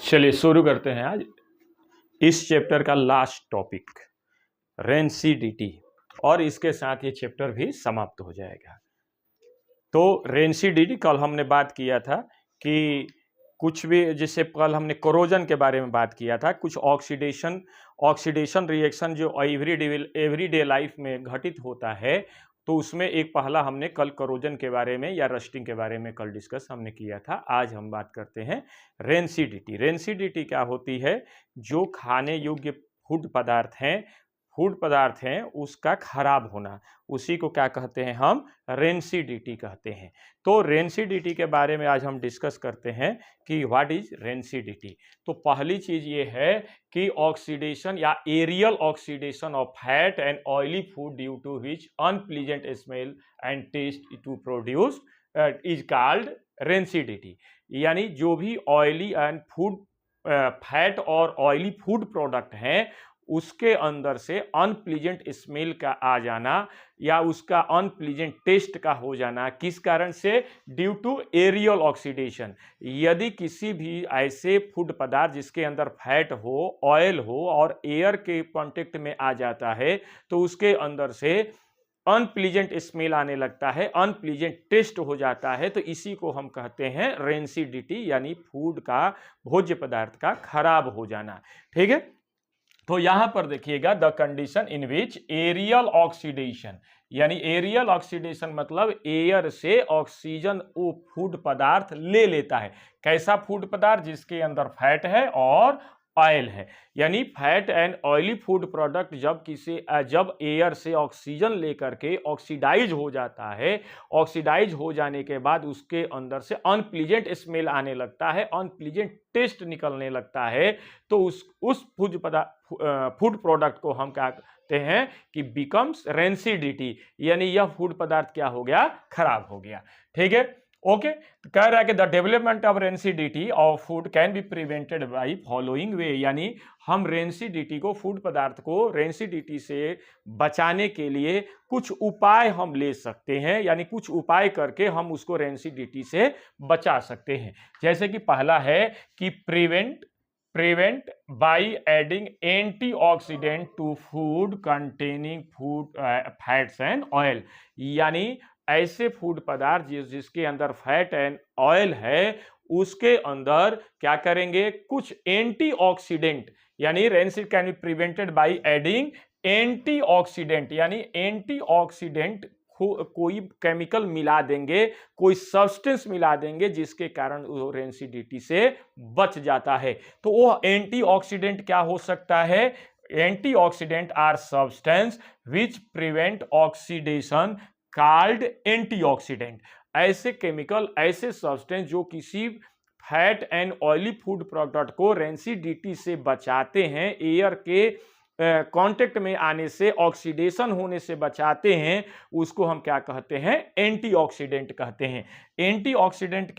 चलिए शुरू करते हैं आज इस चैप्टर का लास्ट टॉपिक रेंसिडिटी, और इसके साथ ये चैप्टर भी समाप्त हो जाएगा। तो रेंसिडिटी कल हमने बात किया था कि कुछ भी, जैसे कल हमने कोरोजन के बारे में बात किया था, कुछ ऑक्सीडेशन रिएक्शन जो एवरीडे लाइफ में घटित होता है, तो उसमें एक पहला हमने कल कोरोजन के बारे में या रस्टिंग के बारे में कल डिस्कस हमने किया था। आज हम बात करते हैं रेंसिडिटी। रेंसिडिटी क्या होती है? जो खाने योग्य फूड पदार्थ हैं उसका खराब होना, उसी को क्या कहते हैं? हम रेंसिडिटी कहते हैं। तो रेंसिडिटी के बारे में आज हम डिस्कस करते हैं कि व्हाट इज रेंसिडिटी। तो पहली चीज ये है कि ऑक्सीडेशन या aerial oxidation of fat and oily food due to which unpleasant smell and taste to produce is called rancidity. यानी जो भी ऑयली एंड फैट और ऑयली फूड प्रोडक्ट हैं उसके अंदर से अनप्लीजेंट स्मेल का आ जाना या उसका अनप्लीजेंट टेस्ट का हो जाना, किस कारण से? Due to aerial oxidation. यदि किसी भी ऐसे फूड पदार्थ जिसके अंदर फैट हो, ऑयल हो और एयर के कांटेक्ट में आ जाता है तो उसके अंदर से अनप्लीजेंट स्मेल आने लगता है, अनप्लीजेंट टेस्ट हो जाता है, तो इसी को हम कहते हैं रेंसिडिटी, यानी फूड का, भोज्य पदार्थ का खराब हो जाना। ठीक है, तो यहां पर देखिएगा the condition in which aerial oxidation, यानी एरियल ऑक्सीडेशन मतलब एयर से ऑक्सीजन वो फूड पदार्थ ले लेता है। कैसा फूड पदार्थ? जिसके अंदर फैट है और ऑयल है। यानी fat and oily food product जब एयर से ऑक्सीजन लेकर के ऑक्सीडाइज हो जाता है, ऑक्सीडाइज हो जाने के बाद उसके अंदर से अनप्लीजेंट स्मेल आने लगता है, अनप्लीजेंट टेस्ट निकलने लगता है, तो उस फूड प्रोडक्ट को हम क्या कहते हैं कि बिकम्स रेंसिडिटी, यानी यह फूड पदार्थ क्या हो गया? खराब हो गया। ठीक है, ओके। तो कह रहा है कि the development of rancidity of food can be prevented by following वे, यानी हम रेंसिडिटी को, फूड पदार्थ को रेंसिडिटी से बचाने के लिए कुछ उपाय हम ले सकते हैं, यानी कुछ उपाय करके हम उसको रेंसिडिटी से बचा सकते हैं। जैसे कि पहला है कि prevent by adding antioxidant to food containing food fats and oil, यानी ऐसे फूड पदार्थ जिसके अंदर फैट एंड ऑयल है उसके अंदर क्या करेंगे? कुछ एंटीऑक्सीडेंट, यानी rancid can be prevented by adding antioxidant, यानी एंटीऑक्सीडेंट कोई केमिकल मिला देंगे, कोई सब्सटेंस मिला देंगे जिसके कारण वो रेंसिडिटी से बच जाता है। तो वो एंटीऑक्सीडेंट क्या हो सकता है? Antioxidant are substance which prevent oxidation called antioxidant. ऐसे केमिकल, ऐसे सब्सटेंस जो किसी fat and oily food product को रेंसिडिटी से बचाते हैं, एयर के कांटेक्ट में आने से, ऑक्सीडेशन होने से बचाते हैं, उसको हम क्या कहते हैं? एंटीऑक्सीडेंट कहते हैं। एंटीऑक्सीडेंट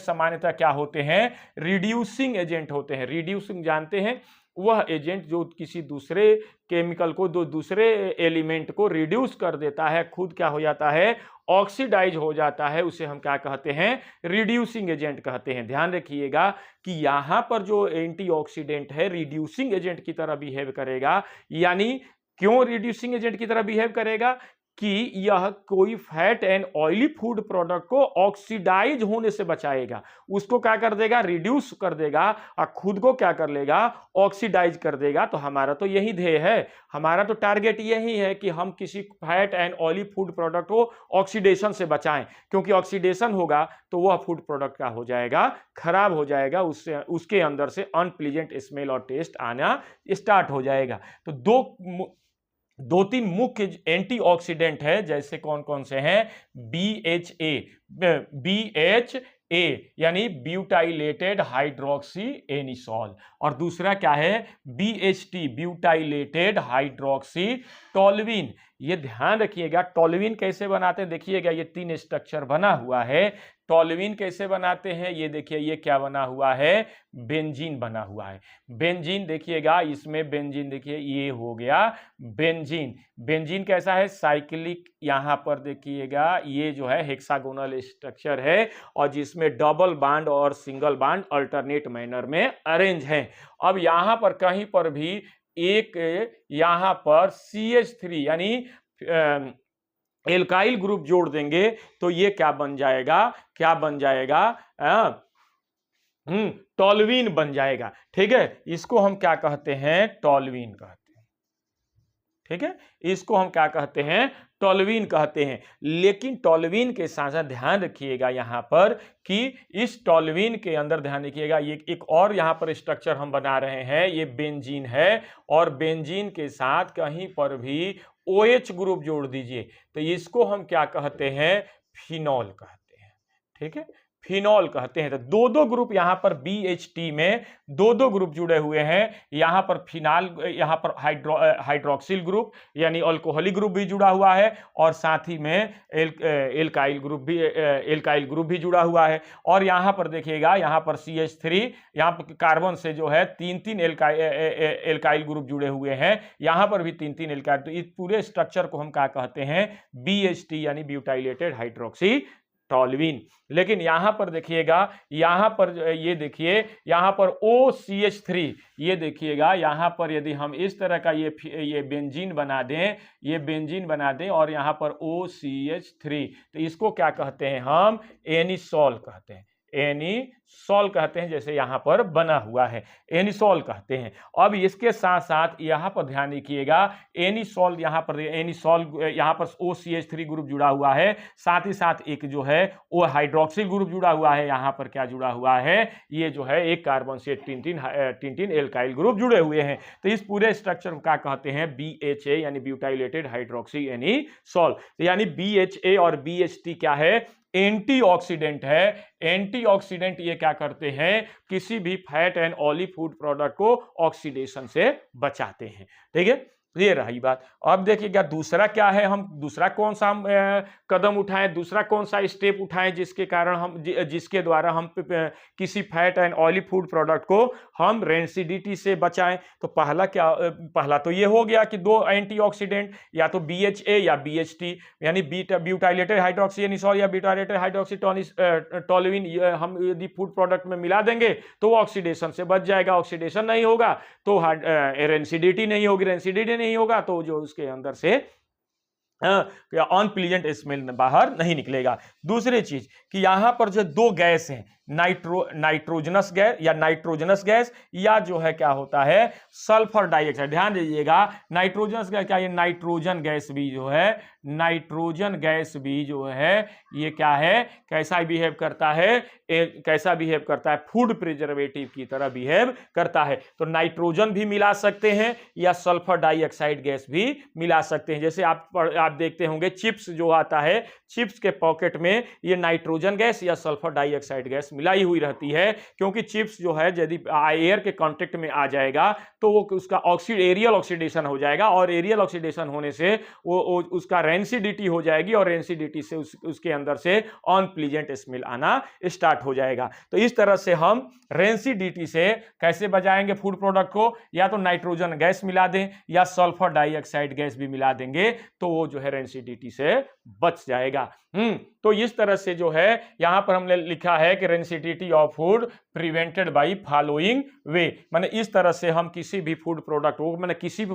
सामान्यतः क्या होते हैं? रिड्यूसिंग एजेंट होते हैं। रिड्यूसिंग जानते हैं? वह एजेंट जो किसी दूसरे केमिकल को, दूसरे एलिमेंट को रिड्यूस कर देता है, खुद क्या हो जाता है? ऑक्सीडाइज हो जाता है, उसे हम क्या कहते हैं? रिड्यूसिंग एजेंट कहते हैं। ध्यान रखिएगा कि यहां पर जो एंटीऑक्सीडेंट है रिड्यूसिंग एजेंट की तरह बिहेव करेगा। यानी क्यों रिड्यूसिंग एजेंट की तरह बिहेव करेगा? कि यह कोई fat and oily food product को ऑक्सीडाइज होने से बचाएगा, उसको क्या कर देगा? रिड्यूस कर देगा, और खुद को क्या कर लेगा? ऑक्सीडाइज कर देगा। तो हमारा तो यही ध्येय है, हमारा तो टारगेट यही है कि हम किसी fat and oily food product को ऑक्सीडेशन से बचाएं, क्योंकि ऑक्सीडेशन होगा तो वह फूड प्रोडक्ट का हो जाएगा? खराब हो जाएगा, उसके अंदर से अनप्लीजेंट स्मेल और टेस्ट आना स्टार्ट हो जाएगा। तो दो तीन मुख्य एंटीऑक्सीडेंट है, जैसे कौन कौन से हैं? BHA यानी ब्यूटाइलेटेड हाइड्रोक्सी एनिसॉल, और दूसरा क्या है? BHT ब्यूटाइलेटेड हाइड्रोक्सी टोल्यूइन, ये ध्यान रखिएगा। टोल्यूइन कैसे बनाते हैं देखिएगा, ये 3 स्ट्रक्चर बना हुआ है। टोल्यूइन कैसे बनाते हैं ये देखिए, ये क्या बना हुआ है, बेंजीन बना हुआ है। बेंजीन देखिएगा, इसमें बेंजीन देखिए, ये हो गया बेंजीन। बेंजीन कैसा है, साइक्लिक, यहां पर देखिएगा ये जो है हेक्सागोनल स्ट्रक्चर है और जिसमें डबल बॉन्ड और सिंगल बॉन्ड अल्टरनेट मैनर में अरेंज है। अब यहां पर कहीं पर भी एक यहां पर CH3 यानी एल्काइल ग्रुप जोड़ देंगे तो ये क्या बन जाएगा, क्या बन जाएगा, टोल्यूइन बन जाएगा। ठीक है, इसको हम क्या कहते हैं, टोल्यूइन कहते हैं। ठीक है, इसको हम क्या कहते हैं, टोल्यूइन कहते हैं। लेकिन टोल्यूइन के साथ साथ ध्यान रखिएगा यहां पर कि इस टोल्यूइन के अंदर ध्यान रखिएगा, ये एक और यहां पर स्ट्रक्चर हम बना रहे हैं, ये बेंजीन है और बेंजीन के साथ कहीं पर भी OH ग्रुप जोड़ दीजिए तो इसको हम क्या कहते हैं, फिनॉल कहते हैं। ठीक है, फिनॉल कहते हैं। तो दो दो ग्रुप यहां पर BHT में दो दो ग्रुप जुड़े हुए हैं। यहां पर फिनाल, यहां पर हाइड्रोक्सिल ग्रुप यानी अल्कोहलिक ग्रुप भी जुड़ा हुआ है और साथ ही में एल्काइल ग्रुप भी जुड़ा हुआ है। और यहां पर देखिएगा, यहां पर CH3, यहां पर कार्बन से जो है 3 एल्काइल ग्रुप जुड़े हुए हैं, यहां पर भी 3 एल्काइल। तो इस पूरे स्ट्रक्चर को हम क्या कहते हैं, BHT यानी ब्यूटाइलेटेड हाइड्रोक्सी टोल्यूइन। लेकिन यहां पर देखिएगा, यहां पर ये देखिए, यहां पर OCH3, ये देखिएगा यहां पर यदि हम इस तरह का ये बेंजीन बना दें, ये बेंजीन बना दें और यहां पर OCH3, तो इसको क्या कहते हैं, हम एनिसॉल कहते हैं। एनिसॉल कहते हैं, जैसे यहां पर बना हुआ है, एनिसॉल कहते हैं। अब इसके साथ साथ यहां पर ध्यान रखिएगा, एनिसॉल यहां पर OCH3 ग्रुप जुड़ा हुआ है, साथ ही साथ एक जो है वो हाइड्रोक्सिल ग्रुप जुड़ा हुआ है। यहां पर क्या जुड़ा हुआ है, ये जो है एक कार्बन से 3 एल्काइल ग्रुप जुड़े हुए हैं। तो इस पूरे स्ट्रक्चर को क्या कहते हैं, BHA यानी ब्यूटाइलेटेड हाइड्रोक्सी एनिसॉल। यानी BHA और BHT क्या है, एंटीऑक्सीडेंट है। एंटीऑक्सीडेंट ये क्या करते हैं, किसी भी fat and oily food product को ऑक्सीडेशन से बचाते हैं। ठीक है, ये रही बात। अब देखिएगा दूसरा क्या है, हम दूसरा कौन सा कदम उठाएं, दूसरा कौन सा स्टेप उठाएं जिसके द्वारा हम किसी fat and oily food product को हम रेंसिडिटी से बचाएं। तो पहला तो ये हो गया कि दो एंटीऑक्सीडेंट, या तो BHA या BHT यानी ब्यूटाइलेटेड हाइड्रोक्सी एनिसॉल या ब्यूटाइलेटेड हाइड्रोक्सी टोल्यूइन हम यदि फूड प्रोडक्ट में मिला देंगे तो वो ऑक्सीडेशन से बच जाएगा। ऑक्सीडेशन नहीं होगा तो रेंसिडिटी नहीं होगी, रेंसिडिटी नहीं होगा तो जो उसके अंदर से अनप्लीजेंट स्मेल बाहर नहीं निकलेगा। दूसरी चीज कि यहां पर जो दो गैस हैं, नाइट्रोजनस गैस या जो है क्या होता है, सल्फर डाइऑक्साइड। ध्यान दीजिएगा, नाइट्रोजनस गैस क्या, ये नाइट्रोजन गैस भी जो है, नाइट्रोजन गैस भी जो है ये क्या है, कैसा बिहेव करता है, कैसा बिहेव करता है, फूड प्रिजर्वेटिव की तरह बिहेव करता है। तो नाइट्रोजन भी मिला सकते हैं या सल्फर डाइऑक्साइड गैस भी मिला सकते हैं। जैसे आप देखते होंगे चिप्स जो आता है, चिप्स के पॉकेट में ये नाइट्रोजन गैस या सल्फर डाइऑक्साइड गैस मिलाई हुई रहती है, क्योंकि चिप्स जो है यदि एयर के कांटेक्ट में आ जाएगा तो वो उसका एरियल ऑक्सीडेशन हो जाएगा और एरियल ऑक्सीडेशन होने से वो उसका रेंसिडिटी हो जाएगी और रेंसिडिटी से उसके अंदर से अनप्लीजेंट स्मेल आना स्टार्ट हो जाएगा। तो इस तरह से हम रेंसिडिटी से कैसे बचाएंगे फूड प्रोडक्ट को, या तो नाइट्रोजन गैस मिला दें या सल्फर डाइऑक्साइड गैस भी मिला देंगे तो वो जो है रेंसिडिटी से बच जाएगा। तो इस तरह से जो है यहां पर हमने लिखा है कि rancidity of food prevented by following वे, माने इस तरह से हम किसी भी फूड प्रोडक्ट को, माने किसी भी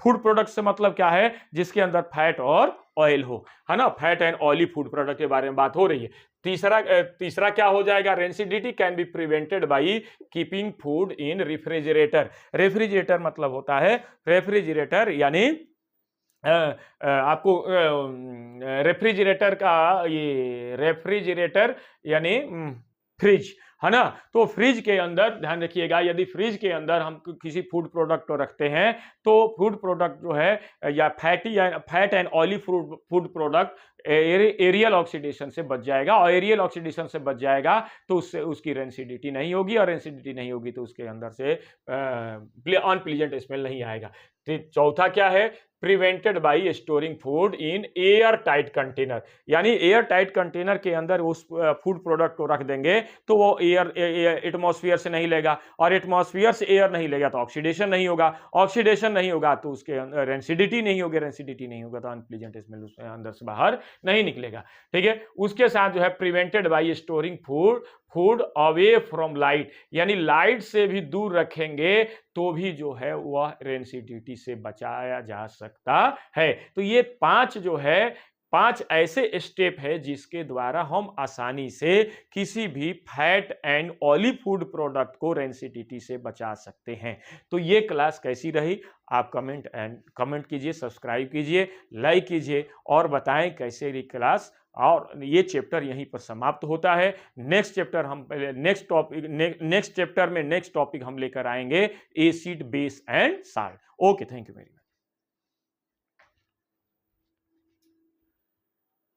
फूड प्रोडक्ट से मतलब क्या है, जिसके अंदर फैट और ऑयल हो, है ना, fat and oily food product के बारे में बात हो रही है। तीसरा क्या हो जाएगा, rancidity can be prevented by keeping food in refrigerator. Refrigerator मतलब होता है, रेफ्रिजरेटर यानी आपको रेफ्रिजरेटर का, ये रेफ्रिजरेटर यानी फ्रिज, है ना। तो फ्रिज के अंदर ध्यान रखिएगा, यदि फ्रिज के अंदर हम किसी फूड प्रोडक्ट को रखते हैं तो फूड प्रोडक्ट जो है या fat and oily food product aerial oxidation से बच जाएगा, और एरियल ऑक्सीडेशन से बच जाएगा तो उससे उसकी रेंसिडिटी नहीं होगी, और रेंसिडिटी नहीं होगी तो उसके अंदर से अनप्लीजेंट स्मेल नहीं आएगा। तो चौथा क्या है, prevented by storing food in air tight container, यानी एयर टाइट कंटेनर के अंदर उस फूड प्रोडक्ट को रख देंगे तो वो एयर एटमॉस्फेयर से नहीं लेगा, और एटमॉस्फेयर से एयर नहीं लेगा तो ऑक्सीडेशन नहीं होगा, ऑक्सीडेशन नहीं होगा तो उसके रेंसिडिटी नहीं होगी, रेंसिडिटी नहीं होगा तो अनप्लीजेंट स्मेल उसके अंदर से बाहर नहीं निकलेगा। ठीक है, उसके साथ जो है prevented by storing food away from light, यानी लाइट से भी दूर रखेंगे तो भी जो है वह रेंसिडिटी से बचाया जा सकता है। तो ये 5 जो है 5 ऐसे स्टेप है जिसके द्वारा हम आसानी से किसी भी fat and oily food product को रेंसिडिटी से बचा सकते हैं। तो ये क्लास कैसी रही आप कमेंट कीजिए, सब्सक्राइब कीजिए, लाइक कीजिए और बताएं कैसे रही क्लास। और ये चैप्टर यहीं पर समाप्त होता है। नेक्स्ट चैप्टर में नेक्स्ट टॉपिक हम लेकर आएंगे acid, base and salt. Okay, thank you very much.